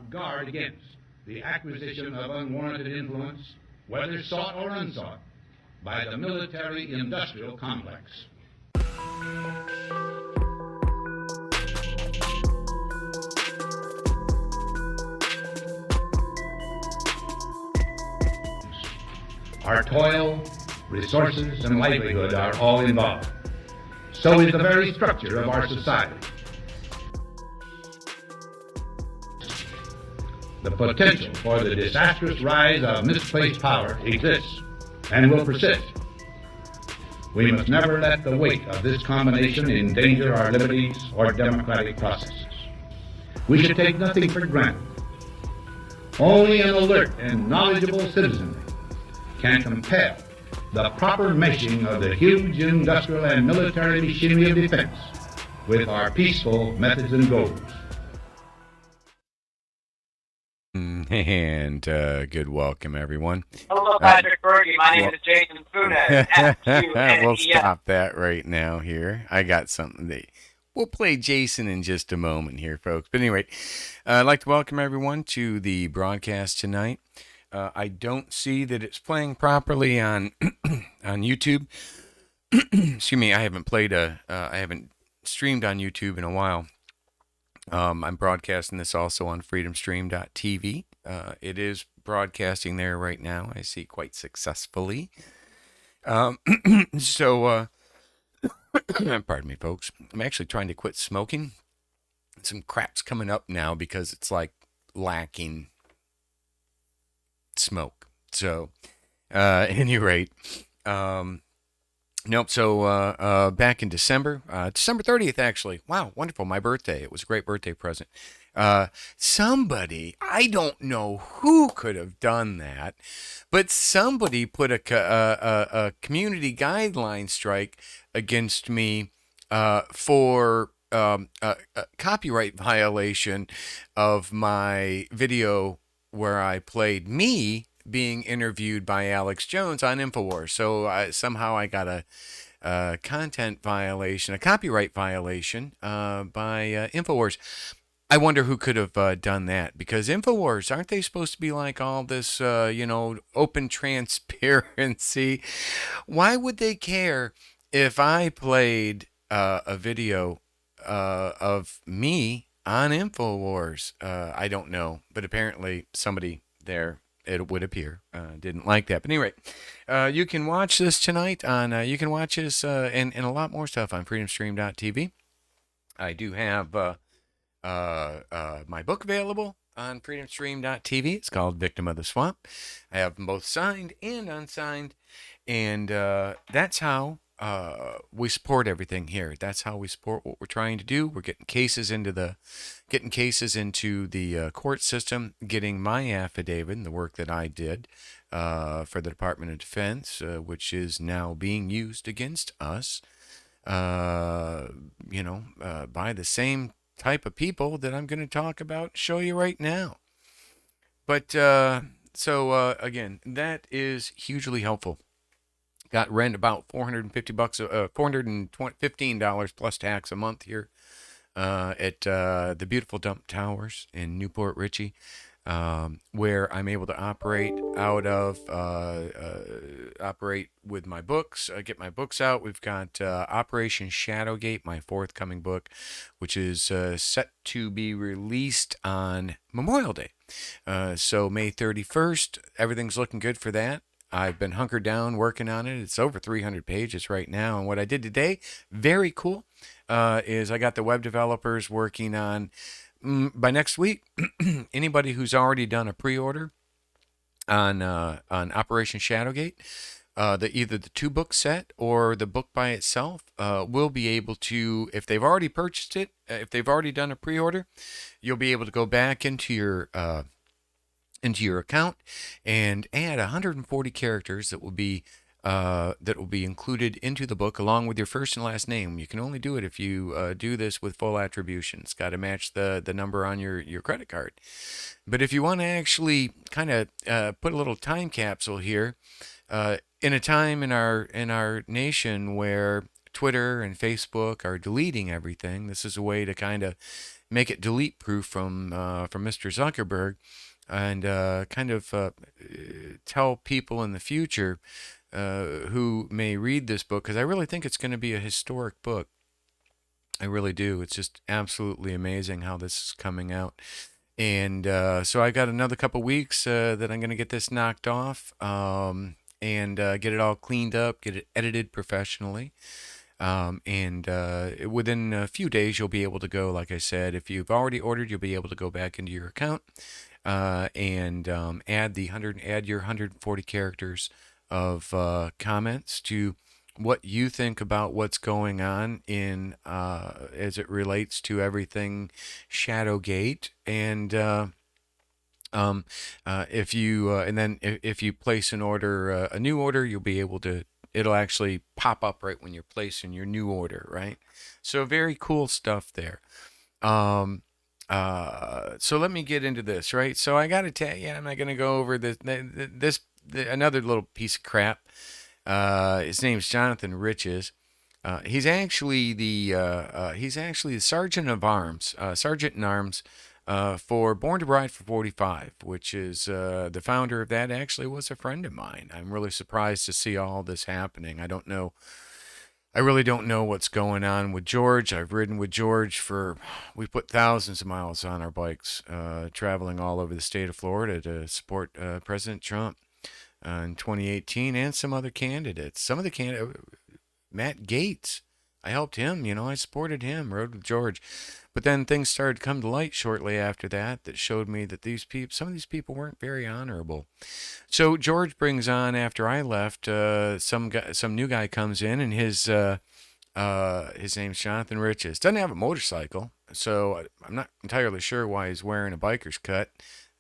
Guard against the acquisition of unwarranted influence, whether sought or unsought, by the military-industrial complex. Our toil, resources, and livelihood are all involved. So is the very structure of our society. The potential for the disastrous rise of misplaced power exists and will persist. We must never let the weight of this combination endanger our liberties or democratic processes. We should take nothing for granted. Only an alert and knowledgeable citizenry can compel the proper meshing of the huge industrial and military machinery of defense with our peaceful methods and goals. And good welcome, everyone. Hello, Patrick Berge. My name is Jason Funes. We'll stop that right now here. I got something that we'll play Jason in just a moment here, folks. But anyway, I'd like to welcome everyone to the broadcast tonight. I don't see that it's playing properly on on YouTube. Excuse me, I haven't streamed on YouTube in a while. I'm broadcasting this also on freedomstream.tv. It is broadcasting there right now, I see, quite successfully. Pardon me, folks. I'm actually trying to quit smoking. Some crap's coming up now because it's like lacking smoke. So, at any rate, nope. So back in December 30th, actually. Wow, wonderful. My birthday. It was a great birthday present. Somebody, I don't know who could have done that, but somebody put a community guideline strike against me for a copyright violation of my video where I played me being interviewed by Alex Jones on InfoWars. So somehow I got a content violation, a copyright violation by InfoWars. I wonder who could have done that, because InfoWars, aren't they supposed to be like all this, open transparency? Why would they care if I played a video of me on InfoWars? I don't know, but apparently somebody there, it would appear, didn't like that. But anyway, you can watch this tonight on, you can watch this and a lot more stuff on freedomstream.tv. I do have my book available on freedomstream.tv. It's called Victim of the Swamp. I have them both signed and unsigned, and that's how we support everything here. That's how we support what we're trying to do. We're getting cases into the court system, getting my affidavit and the work that I did for the Department of Defense, which is now being used against us, by the same type of people that I'm going to talk about, show you right now. But again, that is hugely helpful. Got rent about $450, $415 plus tax a month here at the beautiful Dump Towers in Newport Richey, where I'm able to operate out of, operate with my books, get my books out. We've got Operation Shadowgate, my forthcoming book, which is set to be released on Memorial Day. So May 31st, everything's looking good for that. I've been hunkered down working on it. It's over 300 pages right now. And what I did today, very cool, is I got the web developers working on, by next week, anybody who's already done a pre-order on Operation Shadowgate, either the 2-book set or the book by itself, will be able to, if they've already purchased it, if they've already done a pre-order, you'll be able to go back into your account and add 140 characters that will be included into the book, along with your first and last name. You can only do it if you do this with full attribution. It's got to match the number on your credit card. But if you want to actually kind of put a little time capsule here, in a time in our nation where Twitter and Facebook are deleting everything, this is a way to kind of make it delete proof from Mr. Zuckerberg, and kind of tell people in the future who may read this book, because I really think it's going to be a historic book. I really do. It's just absolutely amazing how this is coming out. And so I got another couple weeks that I'm going to get this knocked off. and get it all cleaned up, get it edited professionally. And within a few days, you'll be able to go, like I said, if you've already ordered, you'll be able to go back into your account and add your 140 characters of comments to what you think about what's going on in as it relates to everything Shadowgate. And if you and then if you place an order, a new order, you'll be able to. It'll actually pop up right when you're placing your new order, right? So very cool stuff there. So let me get into this, right? So I got to tell you, I'm not going to go over another little piece of crap. His name's Jonathan Riches. He's actually the sergeant of arms, sergeant in arms for Born to Ride for 45, which is the founder of that actually was a friend of mine. I'm really surprised to see all this happening. I really don't know what's going on with George. I've ridden with George we put thousands of miles on our bikes, traveling all over the state of Florida to support President Trump in 2018 and some other candidates. Some of the candidates, Matt Gaetz, I helped him, I supported him, rode with George. But then things started to come to light shortly after that showed me that some of these people weren't very honorable. So George brings on, after I left, some new guy comes in, and his name's Jonathan Riches. Doesn't have a motorcycle, so I'm not entirely sure why he's wearing a biker's cut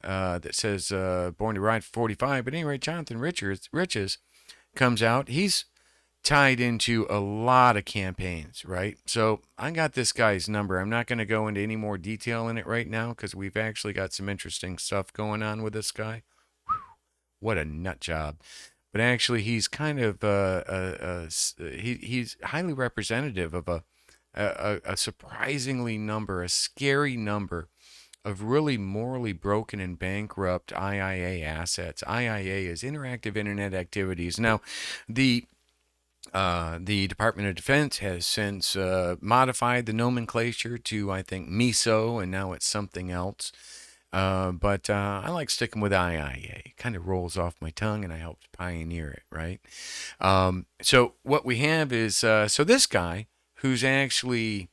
that says Born to Ride for 45. But anyway, Jonathan Riches comes out. He's tied into a lot of campaigns, right? So I got this guy's number. I'm not going to go into any more detail in it right now because we've actually got some interesting stuff going on with this guy. What a nut job. But actually, he's kind of he's highly representative of a surprisingly a scary number of really morally broken and bankrupt IIA assets. IIA is Interactive Internet Activities. Now, the Department of Defense has since modified the nomenclature to, I think, MISO, and now it's something else. But I like sticking with IIA. It kind of rolls off my tongue, and I helped pioneer it, right? So what we have is, so this guy, who's actually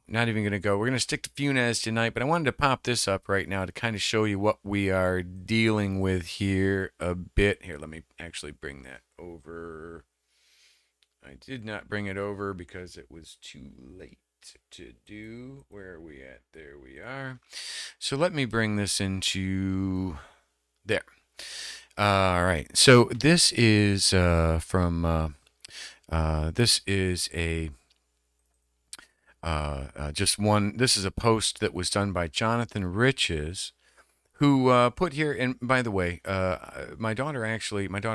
not even going to go, we're going to stick to Funes tonight, but I wanted to pop this up right now to kind of show you what we are dealing with here a bit. Here, let me actually bring that over. I did not bring it over because it was too late to do. Where are we at? There we are. So let me bring this into there. All right. So this is from this is a just one. This is a post that was done by Jonathan Riches, who put here. And by the way, my daughter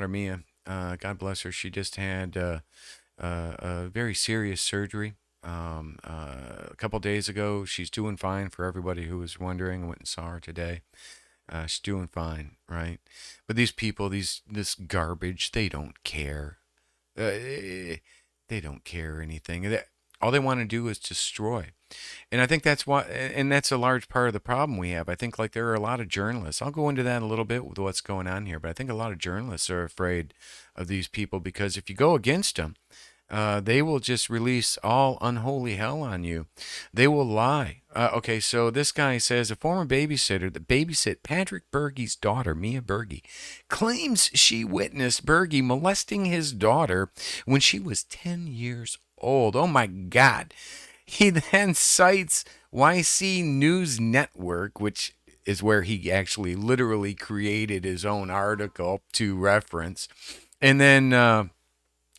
Mia, God bless her, she just had a very serious surgery a couple days ago. She's doing fine, for everybody who was wondering. I went and saw her today. She's doing fine, right? But these people, this garbage, they don't care. They don't care anything. All they want to do is destroy. And I think that's a large part of the problem we have. I think like there are a lot of journalists. I'll go into that a little bit with what's going on here, but I think a lot of journalists are afraid of these people because if you go against them, they will just release all unholy hell on you. They will lie. Okay, so this guy says a former babysitter that babysit Patrick Berge's daughter, Mia Berge, claims she witnessed Berge molesting his daughter when she was 10 years old. Oh my God. He then cites YC News Network, which is where he actually literally created his own article to reference. And then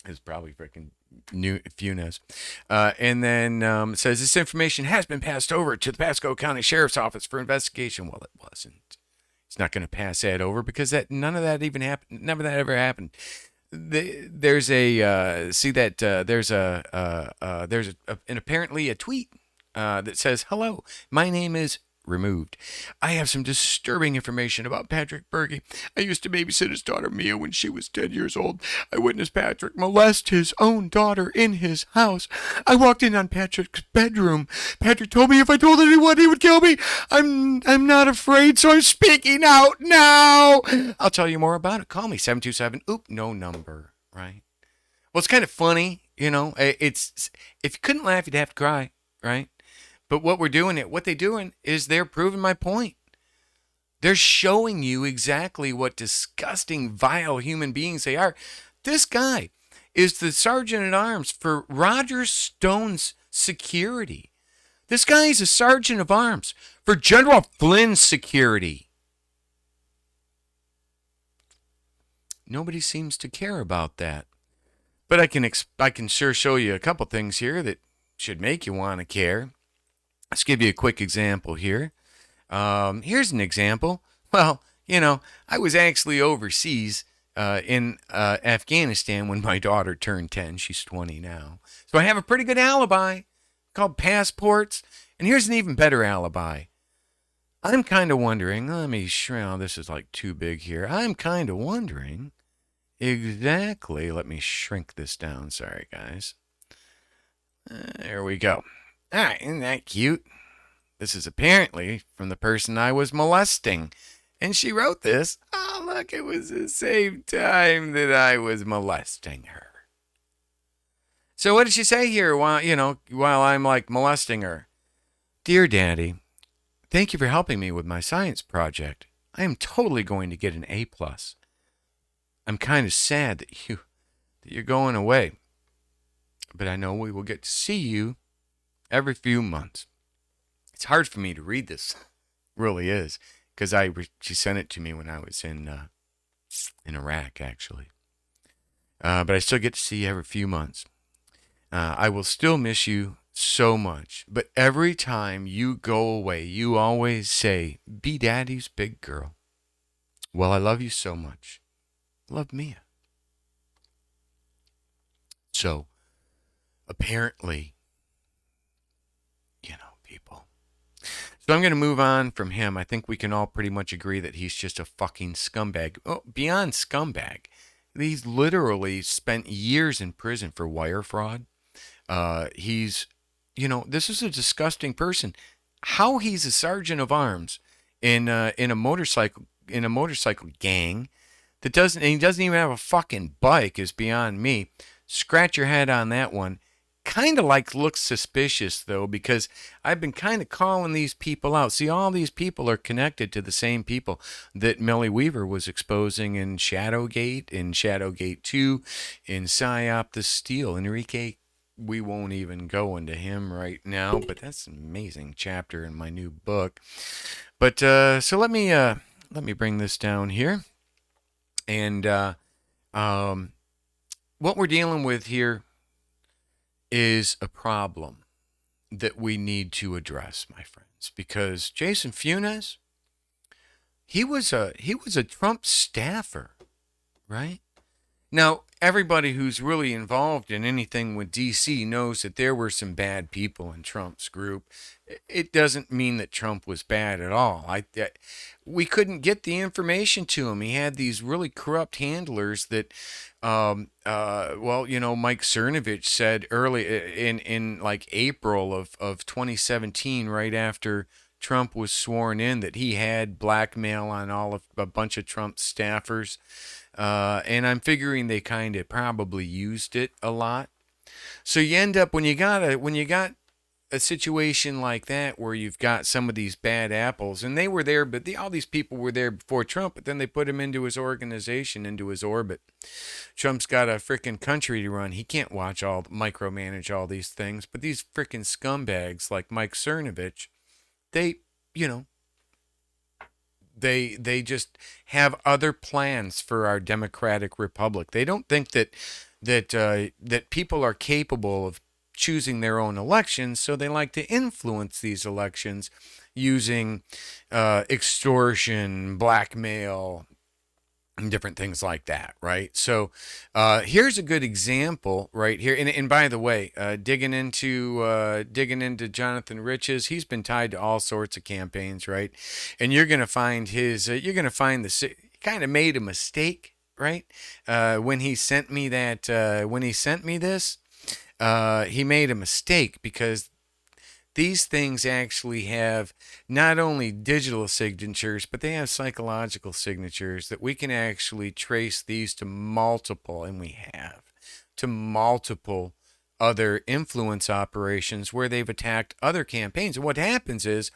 it's probably freaking Funes. And then says this information has been passed over to the Pasco County Sheriff's Office for investigation. Well, it wasn't. It's not going to pass that over because none of that even happened. None of that ever happened. There's apparently a tweet that says, "Hello, my name is removed. I have some disturbing information about Patrick Berge. I used to babysit his daughter Mia when she was 10 years old. I witnessed Patrick molest his own daughter in his house. I walked in on Patrick's bedroom. Patrick told me if I told anyone he would kill me. I'm not afraid, so I'm speaking out now. I'll tell you more about it. Call me 727. Oop, no number, right? Well, it's kind of funny, you know. It's if you couldn't laugh, you'd have to cry, right? But what they're doing is they're proving my point. They're showing you exactly what disgusting, vile human beings they are. This guy is the sergeant at arms for Roger Stone's security. This guy is a sergeant of arms for General Flynn's security. Nobody seems to care about that. But I can sure show you a couple things here that should make you want to care. Let's give you a quick example here. Here's an example. Well, you know, I was actually overseas in Afghanistan when my daughter turned 10. She's 20 now. So I have a pretty good alibi called passports. And here's an even better alibi. I'm kind of wondering, let me shrink. Oh, this is like too big here. I'm kind of wondering exactly. Let me shrink this down. Sorry, guys. There we go. All right, isn't that cute? This is apparently from the person I was molesting. And she wrote this. Oh, look, it was the same time that I was molesting her. So what did she say here while I'm like molesting her? Dear Daddy, thank you for helping me with my science project. I am totally going to get an A+. I'm kind of sad that you're going away. But I know we will get to see you every few months. It's hard for me to read this. It really is. Because she sent it to me when I was in Iraq, actually. But I still get to see you every few months. I will still miss you so much. But every time you go away, you always say, be Daddy's big girl. Well, I love you so much. Love Mia. So, apparently, people. So I'm going to move on from him. I think we can all pretty much agree that he's just a fucking scumbag. Oh, beyond scumbag. He's literally spent years in prison for wire fraud. This is a disgusting person. How he's a sergeant of arms in a motorcycle gang he doesn't even have a fucking bike is beyond me. Scratch your head on that one. Kind of looks suspicious, though, because I've been kind of calling these people out. See, all these people are connected to the same people that Millie Weaver was exposing in Shadowgate, in Shadowgate 2, in PSYOP the Steel. Enrique, we won't even go into him right now, but that's an amazing chapter in my new book. But so let me bring this down here. And what we're dealing with here is a problem that we need to address, my friends, because Jason Funes, he was a Trump staffer, right? Now, everybody who's really involved in anything with DC knows that there were some bad people in Trump's group. It doesn't mean that Trump was bad at all. We couldn't get the information to him. He had these really corrupt handlers that, Mike Cernovich said early in like April of 2017, right after Trump was sworn in, that he had blackmail on a bunch of Trump staffers. And I'm figuring they kind of probably used it a lot. So you end up when you got a situation like that where you've got some of these bad apples, and they were there, but all these people were there before Trump, but then they put him into his organization, into his orbit. Trump's got a freaking country to run. He can't micromanage all these things, but these freaking scumbags like Mike Cernovich, they just have other plans for our democratic republic. They don't think that people are capable of choosing their own elections, so they like to influence these elections using extortion, blackmail, and different things like that, right? So here's a good example right here. And by the way, digging into Jonathan Riches, he's been tied to all sorts of campaigns, right? And you're gonna find he kind of made a mistake, right? When he sent me this, he made a mistake because these things actually have not only digital signatures, but they have psychological signatures that we can actually trace these to multiple, and we have, to multiple other influence operations where they've attacked other campaigns. And what happens is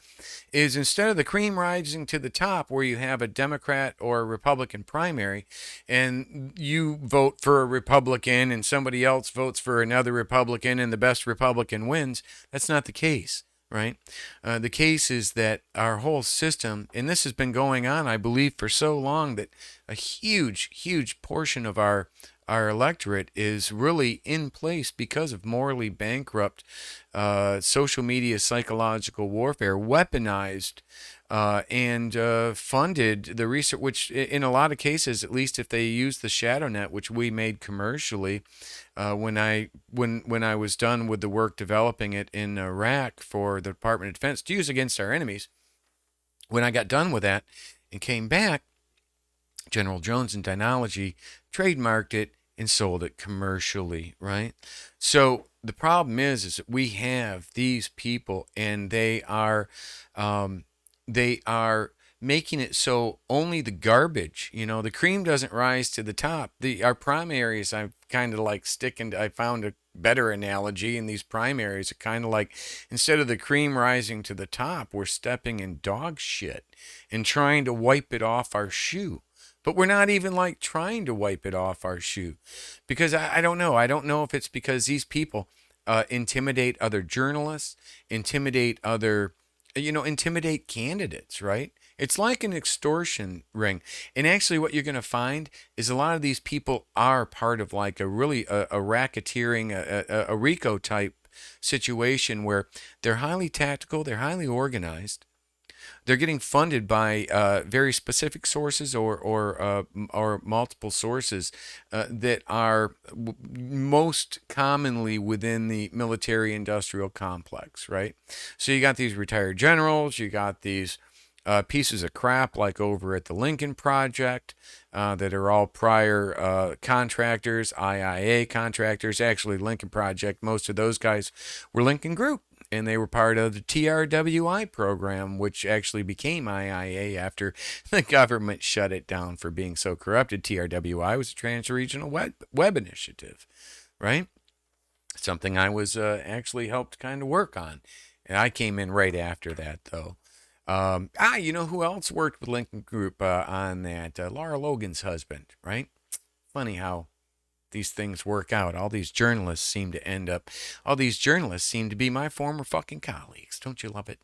instead of the cream rising to the top where you have a Democrat or a Republican primary and you vote for a Republican and somebody else votes for another Republican and the best Republican wins, that's not the case, right? The case is that our whole system, and this has been going on, I believe, for so long, that a huge portion of our electorate is really in place because of morally bankrupt social media psychological warfare, weaponized and funded the research, which in a lot of cases, at least if they use the shadow net, which we made commercially, when I was done with the work developing it in Iraq for the Department of Defense to use against our enemies, when I got done with that and came back, General Jones and Dynology trademarked it and sold it commercially, right? So the problem is that we have these people, and they are making it so only the garbage, the cream doesn't rise to the top. Our primaries, I'm kind of like I found a better analogy, and these primaries are kind of like, instead of the cream rising to the top, we're stepping in dog shit and trying to wipe it off our shoe. But we're not even like trying to wipe it off our shoe, because I don't know. I don't know if it's because these people intimidate other journalists, intimidate candidates, right? It's like an extortion ring. And actually what you're going to find is a lot of these people are part of like a racketeering, a RICO type situation where they're highly tactical, they're highly organized. They're getting funded by very specific sources or multiple sources that are most commonly within the military-industrial complex, right? So you got these retired generals, you got these pieces of crap like over at the Lincoln Project that are all prior contractors, IIA contractors. Actually, Lincoln Project, most of those guys were Lincoln Group. And they were part of the TRWI program, which actually became IIA after the government shut it down for being so corrupted. TRWI was a trans-regional web initiative, right? Something I was actually helped kind of work on. And I came in right after that, though. You know who else worked with Lincoln Group on that? Laura Logan's husband, right? Funny how these things work out. All these journalists seem to be my former fucking colleagues. Don't you love it?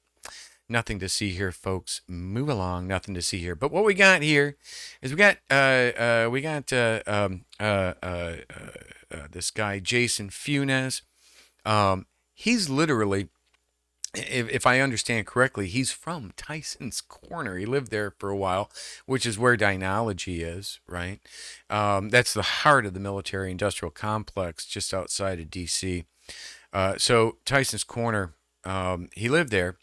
Nothing to see here, folks. Move along. Nothing to see here. But what we got here is we got this guy Jason Funes. He's literally, if I understand correctly, he's from Tyson's Corner. He lived there for a while, which is where Dynology is, right? That's the heart of the military-industrial complex just outside of D.C. So Tyson's Corner, he lived there.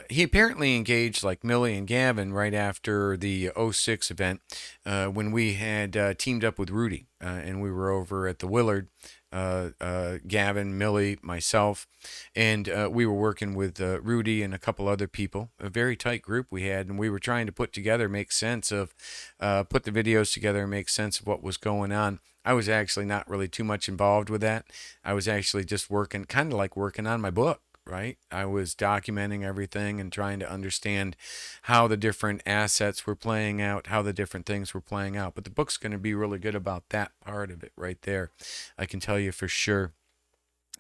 He apparently engaged like Millie and Gavin right after the '06 event when we had teamed up with Rudy and we were over at the Willard. Gavin, Millie, myself, and we were working with Rudy and a couple other people, a very tight group we had, and we were trying to put the videos together and make sense of what was going on. I was actually not really too much involved with that. I was actually just working on my book, right? I was documenting everything and trying to understand how the different assets were playing out, how the different things were playing out. But the book's going to be really good about that part of it right there. I can tell you for sure.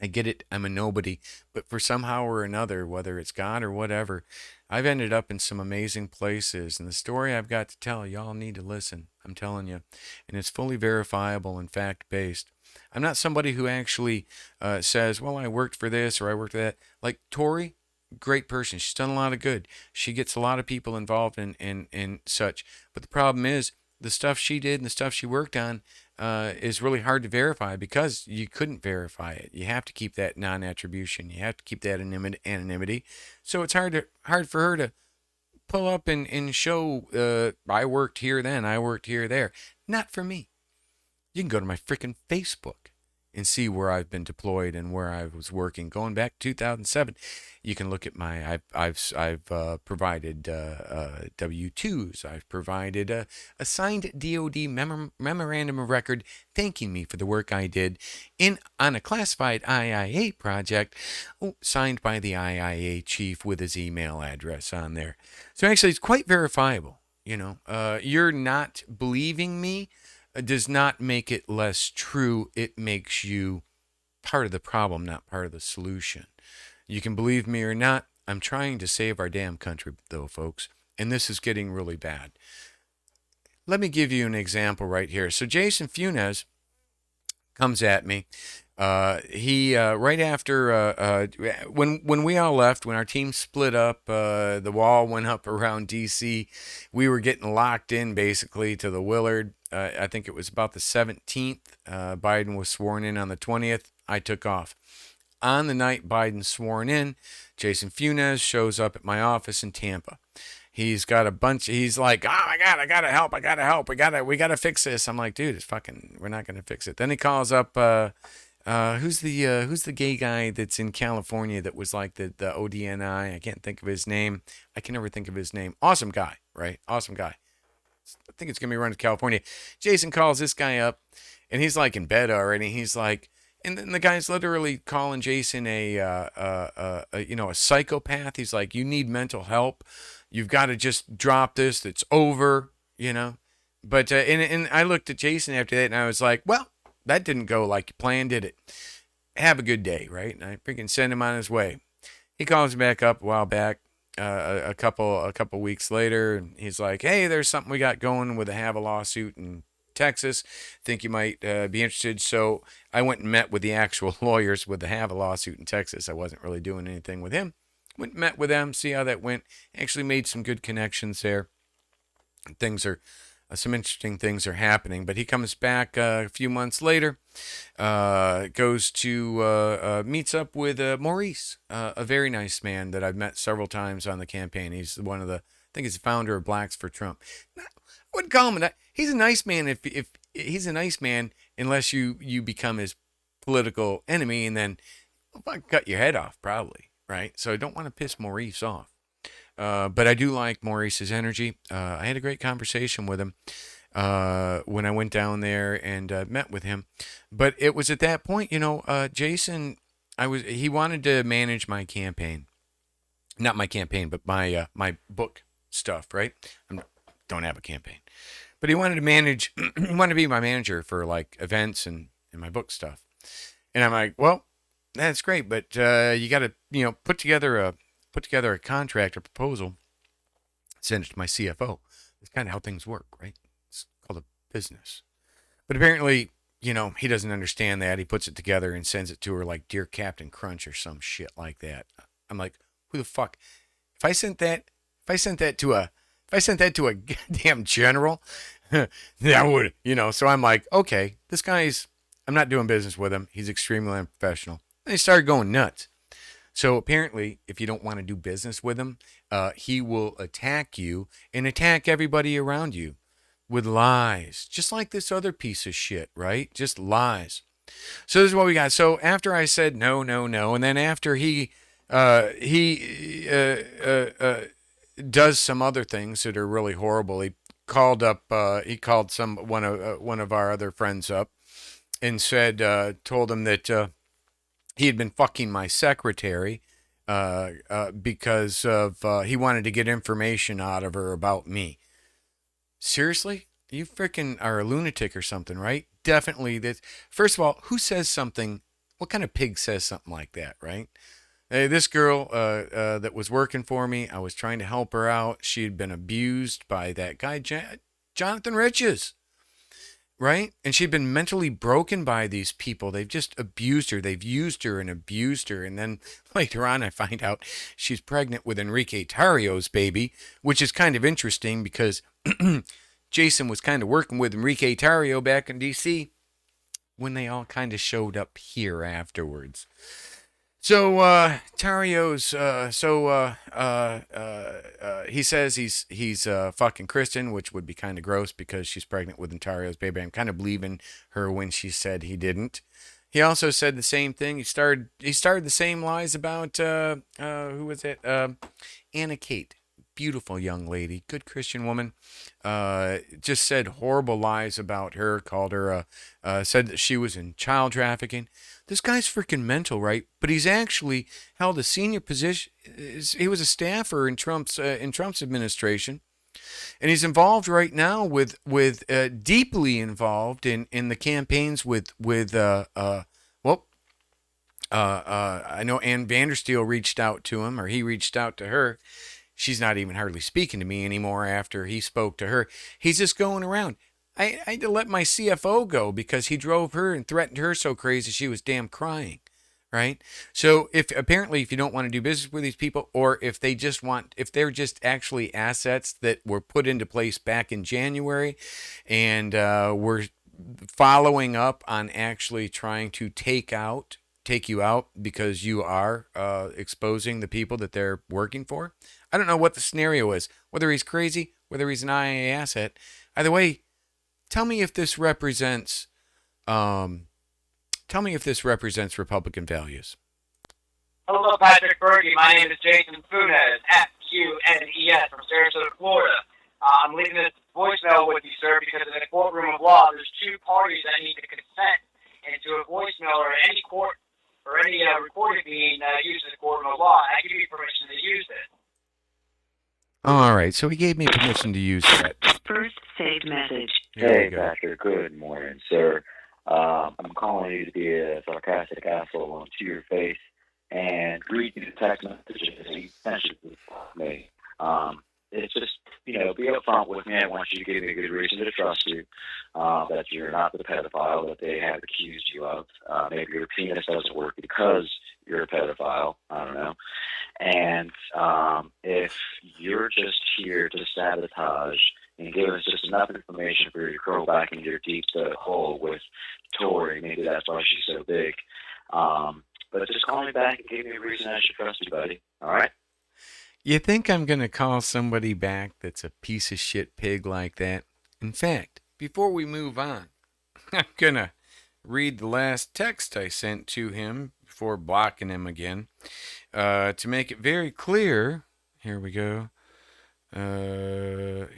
I get it. I'm a nobody. But for somehow or another, whether it's God or whatever, I've ended up in some amazing places. And the story I've got to tell, y'all need to listen. I'm telling you. And it's fully verifiable and fact-based. I'm not somebody who actually says, well, I worked for this or I worked for that. Like Tori, great person. She's done a lot of good. She gets a lot of people involved in such. But the problem is, the stuff she did and the stuff she worked on is really hard to verify because you couldn't verify it. You have to keep that non-attribution. You have to keep that anonymity. So it's hard for her to pull up and show I worked here then, I worked here there. Not for me. You can go to my freaking Facebook and see where I've been deployed and where I was working. Going back to 2007, you can look at my. I've provided W-2s. I've provided a signed DoD memorandum of record thanking me for the work I did on a classified IIA project, signed by the IIA chief with his email address on there. So actually, it's quite verifiable. You're not believing me does not make it less true. It makes you part of the problem, not part of the solution. You can believe me or not. I'm trying to save our damn country, though, folks. And this is getting really bad. Let me give you an example right here. So Jason Funes comes at me. He right after when we all left, when our team split up, the wall went up around DC. We were getting locked in basically to the Willard. I think it was about the 17th. Biden was sworn in on the 20th. I took off. On the night Biden's sworn in, Jason Funes shows up at my office in Tampa. He's got a bunch. He's like, "Oh my God, I gotta help. We gotta fix this." I'm like, "Dude, we're not gonna fix it." Then he calls up. Who's the gay guy that's in California that was like the ODNI? I can't think of his name. I can never think of his name. Awesome guy, right? Awesome guy. I think it's gonna be running to California. Jason calls this guy up, and he's like in bed already. He's like, and then the guy's literally calling Jason a psychopath. He's like, "You need mental help. You've got to just drop this. It's over." But and I looked at Jason after that, and I was like, "Well, that didn't go like you planned, did it? Have a good day," right? And I freaking send him on his way. He calls me back up a while back, a couple weeks later, and he's like, "Hey, there's something we got going with a lawsuit in Texas. Think you might be interested." So I went and met with the actual lawyers with the lawsuit in Texas. I wasn't really doing anything with him. Went and met with them, see how that went. Actually made some good connections there. Some interesting things are happening. But he comes back a few months later, goes to meets up with Maurice, a very nice man that I've met several times on the campaign. He's I think he's the founder of Blacks for Trump. I wouldn't call him that. He's a nice man if he's a nice man unless you become his political enemy, and then I cut your head off probably, right? So I don't want to piss Maurice off. But I do like Maurice's energy. I had a great conversation with him when I went down there and met with him. But it was at that point, Jason, he wanted to manage my campaign. Not my campaign, but my book stuff, right? I don't have a campaign. But he wanted to be my manager for like events and my book stuff. And I'm like, "Well, that's great, but you got to, put together a contract or proposal, send it to my CFO. It's kind of how things work, right? It's called a business." But apparently, he doesn't understand that. He puts it together and sends it to her like Dear Captain Crunch or some shit like that. I'm like, who the fuck? If I sent that to a goddamn general, that would, So I'm like, okay, I'm not doing business with him. He's extremely unprofessional. And he started going nuts. So apparently, if you don't want to do business with him, he will attack you and attack everybody around you with lies, just like this other piece of shit, right? Just lies. So this is what we got. So after I said no, and then after he does some other things that are really horrible, he called one of our other friends up and told him that he had been fucking my secretary because he wanted to get information out of her about me. Seriously? You freaking are a lunatic or something, right? Definitely. First of all, who says something? What kind of pig says something like that, right? This girl that was working for me, I was trying to help her out. She had been abused by that guy, Jonathan Riches. Right? And she'd been mentally broken by these people. They've just abused her. They've used her and abused her. And then later on, I find out she's pregnant with Enrique Tarrio's baby, which is kind of interesting because Jason was kind of working with Enrique Tarrio back in D.C. when they all kind of showed up here afterwards. So Tario's he says he's fucking Kristen, which would be kind of gross because she's pregnant with Tario's baby. I'm kind of believing her when she said he didn't. He also said the same thing. He started the same lies about who was it? Anna Kate, beautiful young lady, good Christian woman. Just said horrible lies about her. Called her said that she was in child trafficking. This guy's freaking mental, right? But he's actually held a senior position. He was a staffer in Trump's administration, and he's involved right now with deeply involved in the campaigns with I know Ann Vandersteel reached out to him, or he reached out to her. She's not even hardly speaking to me anymore after he spoke to her. He's just going around. I had to let my CFO go because he drove her and threatened her so crazy she was damn crying, right? So if you don't want to do business with these people, or if they're just actually assets that were put into place back in January, and we're following up on actually trying to take you out because you are exposing the people that they're working for. I don't know what the scenario is, whether he's crazy, whether he's an IA asset. Either way, tell me if this represents Republican values. Hello, Patrick Berge. My name is Jason Funes, Funes from Sarasota, Florida. I'm leaving this voicemail with you, sir, because in a courtroom of law, there's two parties that need to consent into a voicemail or any court or any recording being used in a courtroom of law. I give you permission to use it. All right, so he gave me permission to use that. First saved message. Hey, Patrick. Good morning, sir. I'm calling you to be a sarcastic asshole to your face and read you the text messages that you sent to me. It's just, be upfront with me. I want you to give me a good reason to trust you, that you're not the pedophile that they have accused you of. Maybe your penis doesn't work because you're a pedophile. I don't know. And if you're just here to sabotage and give us just enough information for you to curl back into your deep hole with Tori, maybe that's why she's so big. But just call me back and give me a reason I should trust you, buddy. All right? You think I'm going to call somebody back that's a piece of shit pig like that? In fact, before we move on, I'm going to read the last text I sent to him before blocking him again. To make it very clear, here we go. Where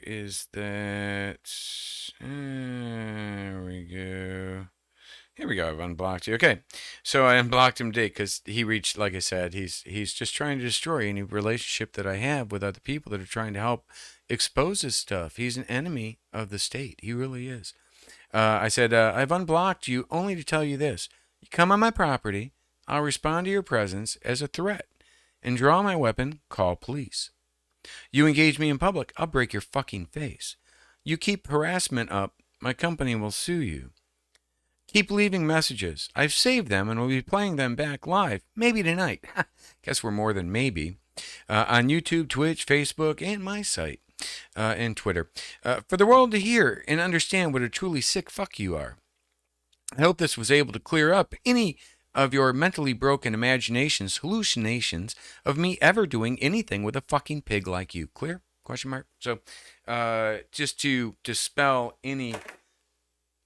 is that? There we go. Here we go. I've unblocked you. Okay. So I unblocked him today because he reached, like I said, he's just trying to destroy any relationship that I have with other people that are trying to help expose his stuff. He's an enemy of the state. He really is. I said, I've unblocked you only to tell you this. You come on my property, I'll respond to your presence as a threat and draw my weapon, call police. You engage me in public, I'll break your fucking face. You keep harassment up, my company will sue you. Keep leaving messages. I've saved them and will be playing them back live, maybe tonight. Guess we're more than maybe. On YouTube, Twitch, Facebook, and my site, and Twitter. For the world to hear and understand what a truly sick fuck you are. I hope this was able to clear up any of your mentally broken imaginations, hallucinations of me ever doing anything with a fucking pig like you. Clear? Question mark. So, just to dispel any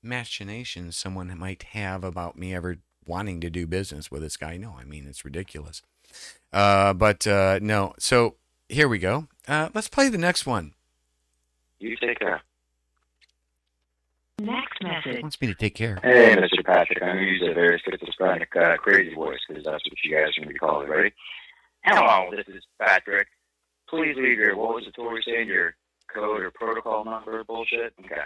machinations someone might have about me ever wanting to do business with this guy. No, I mean, it's ridiculous. But no. So here we go. Let's play the next one. You take care. Next message. Wants me to take care. Hey, Mr. Patrick. I'm going to use a very schizophrenic, crazy voice because that's what you guys are going to be calling. Ready? Hello, this is Patrick. Please leave your, what was the Tory saying, your code or protocol number bullshit? Okay.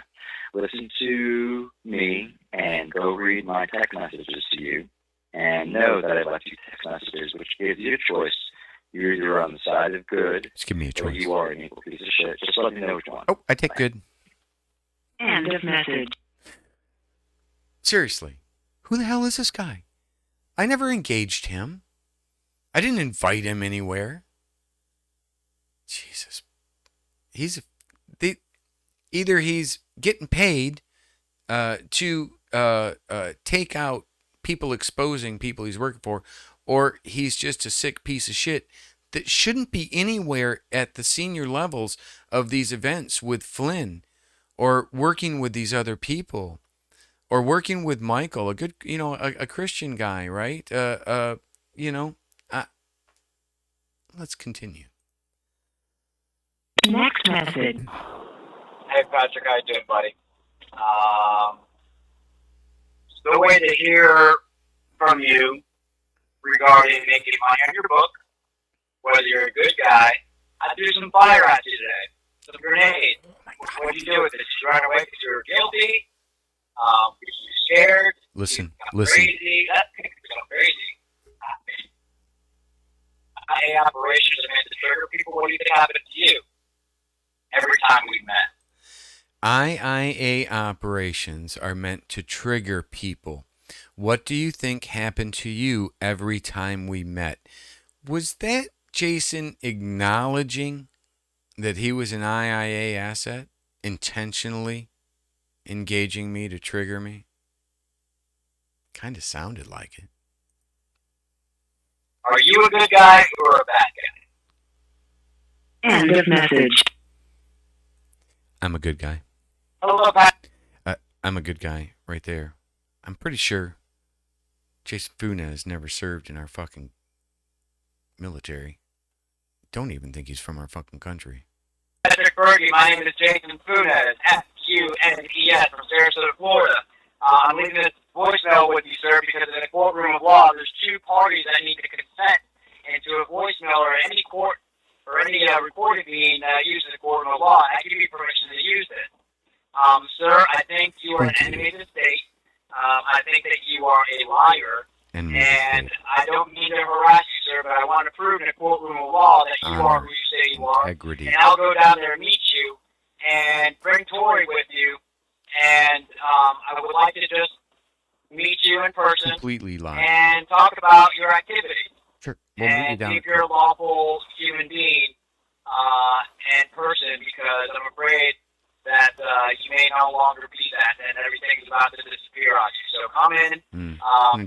Listen to me and go read my text messages to you and know that I left you text messages, which gives you a choice. You're either on the side of good Just give me a choice. or you are an evil piece of shit. Just let me know which one. Oh, I take good. End of message. Seriously, who the hell is this guy? I never engaged him. I didn't invite him anywhere. Jesus. Either he's getting paid to take out people exposing people he's working for, or he's just a sick piece of shit that shouldn't be anywhere at the senior levels of these events with Flynn, or working with these other people, or working with Michael, a good, a Christian guy, right? You know, let's continue. Next message. Hey, Patrick, how you doing, buddy? Still waiting to hear from you regarding making money on your book, whether you're a good guy. I threw some fire at you today, some grenades. What did you do with it? Did you run away because you were guilty? Because you were scared? Listen. Crazy? That thing become crazy. IA operations are meant to trigger people. What do you think happened to you every time we met? IIA operations are meant to trigger people. What do you think happened to you every time we met? Was that Jason acknowledging that he was an IIA asset, intentionally engaging me to trigger me? Kind of sounded like it. Are you a good guy or a bad guy? End of message. I'm a good guy. Hello, Pat. I'm a good guy right there. I'm pretty sure Jason Funes never served in our fucking military. Don't even think he's from our fucking country. Patrick Berge, my name is Jason Funes, Funes from Sarasota, Florida. I'm leaving this voicemail with you, sir, because in a courtroom of law, there's two parties that need to consent into a voicemail or any court or any recording being used in a courtroom of law. I give you permission to use it. Sir, I think you are an enemy of the state. I think that you are a liar. And I don't mean to harass you, sir, but I want to prove in a courtroom of law that you are who you say you are. Integrity. And I'll go down there and meet you and bring Tori with you. And I would like to just meet you in person. Completely lying. And talk about your activities. Sure. We'll meet you And down. see if you're a lawful human being in person, because I'm afraid that you may no longer be that, and everything is about to disappear on you. So come in,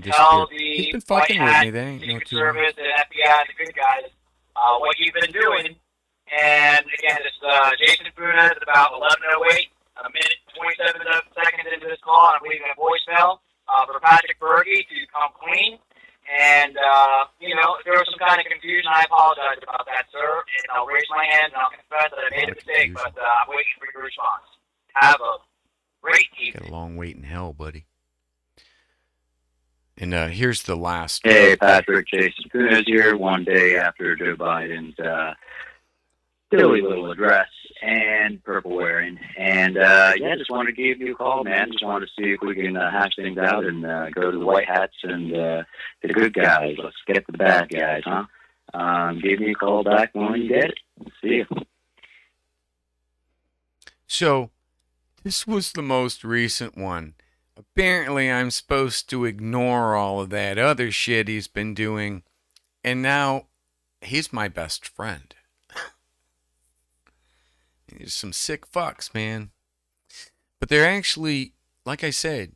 tell He's been the White fucking with Hat, me. There ain't no Secret two. Service, and FBI, the good guys, what you've been doing. And again, it's Jason Funes at about 11:08, a minute 27 seconds into this call, and I'm leaving a voicemail for Patrick Berge to come clean. And, if there was some kind of confusion, I apologize about that, sir. And I'll raise my hand and I'll confess that I made a mistake, but I'm waiting for your response. Have a great evening. Got a long wait in hell, buddy. And here's the last. Hey, Patrick, Jason Funes here, one day after Joe Biden's silly little address and purple wearing. And, just wanted to give you a call, man. Just wanted to see if we can hash things out and go to the White Hats and the good guys. Let's get the bad guys, huh? Give me a call back when you get it. See you. So, this was the most recent one. Apparently, I'm supposed to ignore all of that other shit he's been doing. And now, he's my best friend. There's some sick fucks, man. But they're actually, like I said,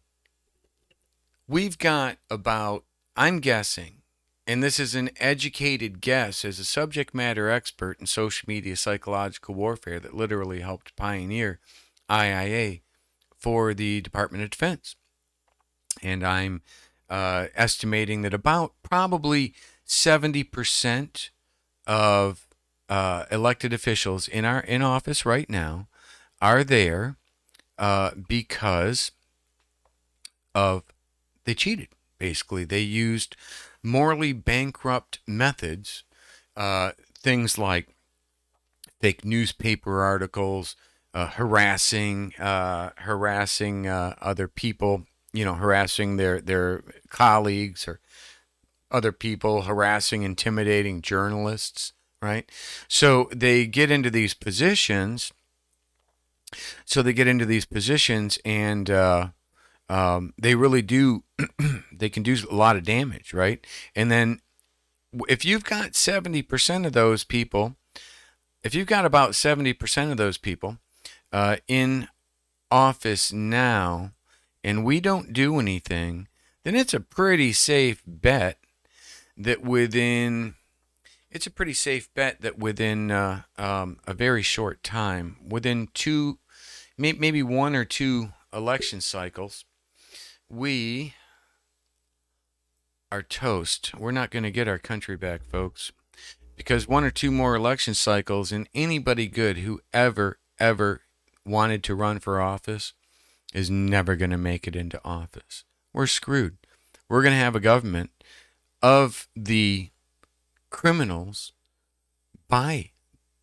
we've got about, I'm guessing, and this is an educated guess as a subject matter expert in social media psychological warfare that literally helped pioneer IIA for the Department of Defense. And I'm estimating that about probably 70% of elected officials in office right now are there because of they cheated. Basically, they used morally bankrupt methods, things like fake newspaper articles, harassing other people, harassing their colleagues or other people, harassing, intimidating journalists. Right? So they get into these positions. And they really do, they can do a lot of damage, right? And then if you've got 70% of those people if you've got about 70% of those people in office now and we don't do anything, then it's a pretty safe bet that within a very short time, within maybe one or two election cycles, we are toast. We're not going to get our country back, folks, because one or two more election cycles and anybody good who ever wanted to run for office is never going to make it into office. We're screwed. We're going to have a government of the criminals by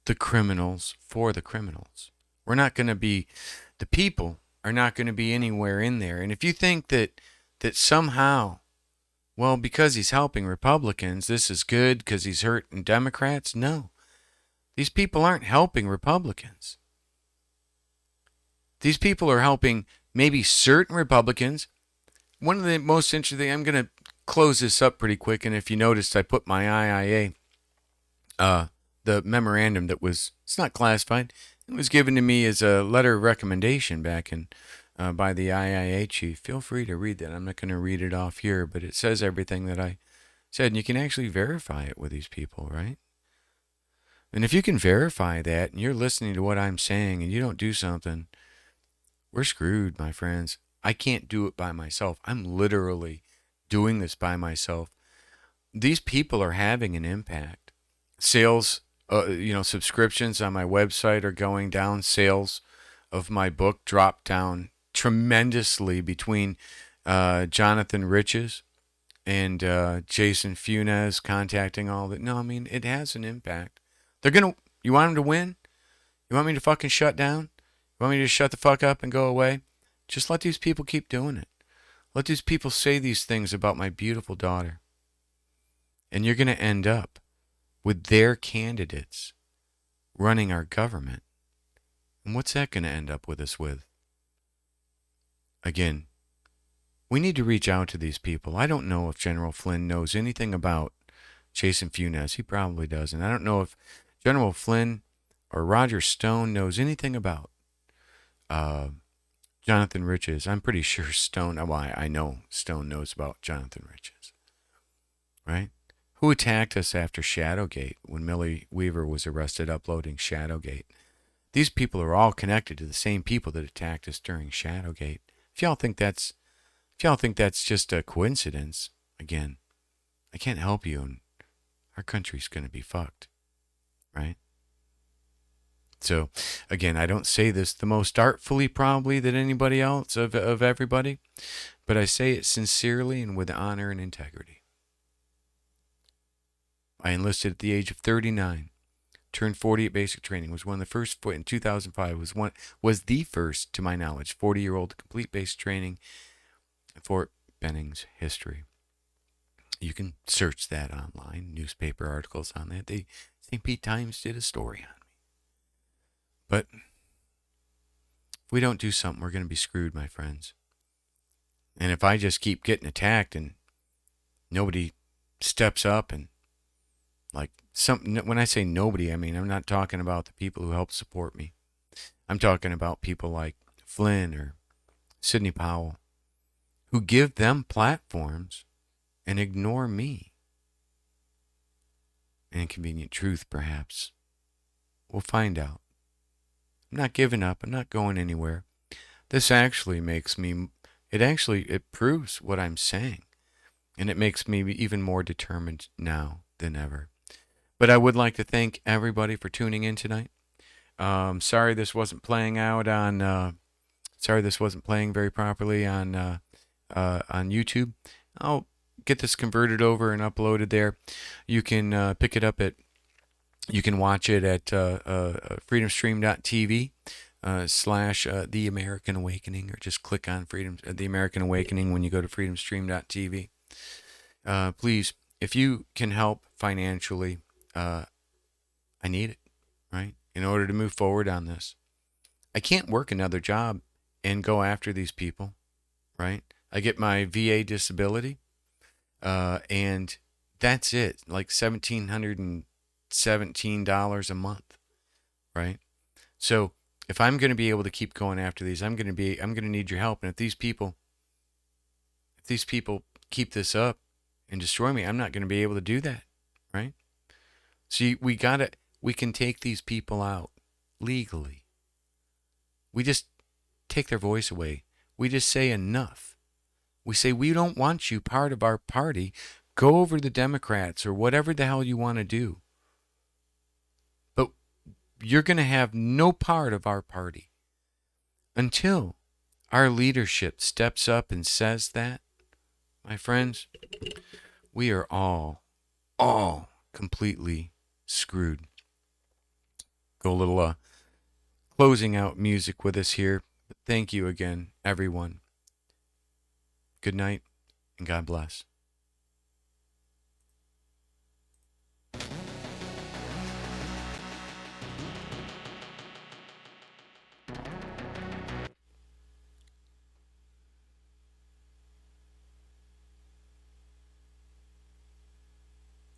the criminals for the criminals. We're not going to be, the people are not going to be anywhere in there. And if you think that somehow, well, because he's helping Republicans, this is good because he's hurting Democrats, no. These people aren't helping Republicans. These people are helping maybe certain Republicans. One of the most interesting, I'm going to close this up pretty quick, and if you noticed, I put my IIA, the memorandum that was, it's not classified, it was given to me as a letter of recommendation back in by the IIA chief. Feel free to read that. I'm not going to read it off here, but it says everything that I said, and you can actually verify it with these people, right? And if you can verify that, and you're listening to what I'm saying, and you don't do something, we're screwed, my friends. I can't do it by myself. I'm literally doing this by myself. These people are having an impact. Sales, subscriptions on my website are going down. Sales of my book dropped down tremendously between Jonathan Riches and Jason Funes contacting all that. No, I mean, it has an impact. You want them to win? You want me to fucking shut down? You want me to just shut the fuck up and go away? Just let these people keep doing it. Let these people say these things about my beautiful daughter. And you're going to end up with their candidates running our government. And what's that going to end up with us with? Again, we need to reach out to these people. I don't know if General Flynn knows anything about Jason Funes. He probably doesn't. I don't know if General Flynn or Roger Stone knows anything about Jonathan Riches. I'm pretty sure Stone, I know Stone knows about Jonathan Riches, right? Who attacked us after Shadowgate when Millie Weaver was arrested uploading Shadowgate. These people are all connected to the same people that attacked us during Shadowgate. If y'all think that's just a coincidence, again, I can't help you, and our country's going to be fucked, right? So, again, I don't say this the most artfully probably than anybody else of everybody, but I say it sincerely and with honor and integrity. I enlisted at the age of 39, turned 40 at basic training, was one of the first, in 2005, was the first, to my knowledge, 40-year-old to complete basic training in Fort Benning's history. You can search that online, newspaper articles on that. St. Pete Times did a story on it. But if we don't do something, we're going to be screwed, my friends. And if I just keep getting attacked and nobody steps up and when I say nobody, I mean, I'm not talking about the people who help support me. I'm talking about people like Flynn or Sidney Powell who give them platforms and ignore me. Inconvenient truth, perhaps. We'll find out. I'm not giving up. I'm not going anywhere. This actually makes me, it proves what I'm saying. And it makes me even more determined now than ever. But I would like to thank everybody for tuning in tonight. Sorry this wasn't playing very properly on YouTube. I'll get this converted over and uploaded there. You can pick it up you can watch it at freedomstream.tv / The American Awakening, or just click on The American Awakening when you go to freedomstream.tv. Please, if you can help financially, I need it, right? In order to move forward on this. I can't work another job and go after these people, right? I get my VA disability, and that's it, like $1,717 a month. right? So if I'm going to be able to keep going after these, I'm going to need your help. And if these people keep this up and destroy me, I'm not going to be able to do that, right? So we can take these people out legally. We just take their voice away. We just say enough. We say, we don't want you part of our party. Go over to the Democrats or whatever the hell you want to do. But you're going to have no part of our party until our leadership steps up and says that. My friends, we are all completely screwed. Go a little closing out music with us here. But thank you again, everyone. Good night, and God bless.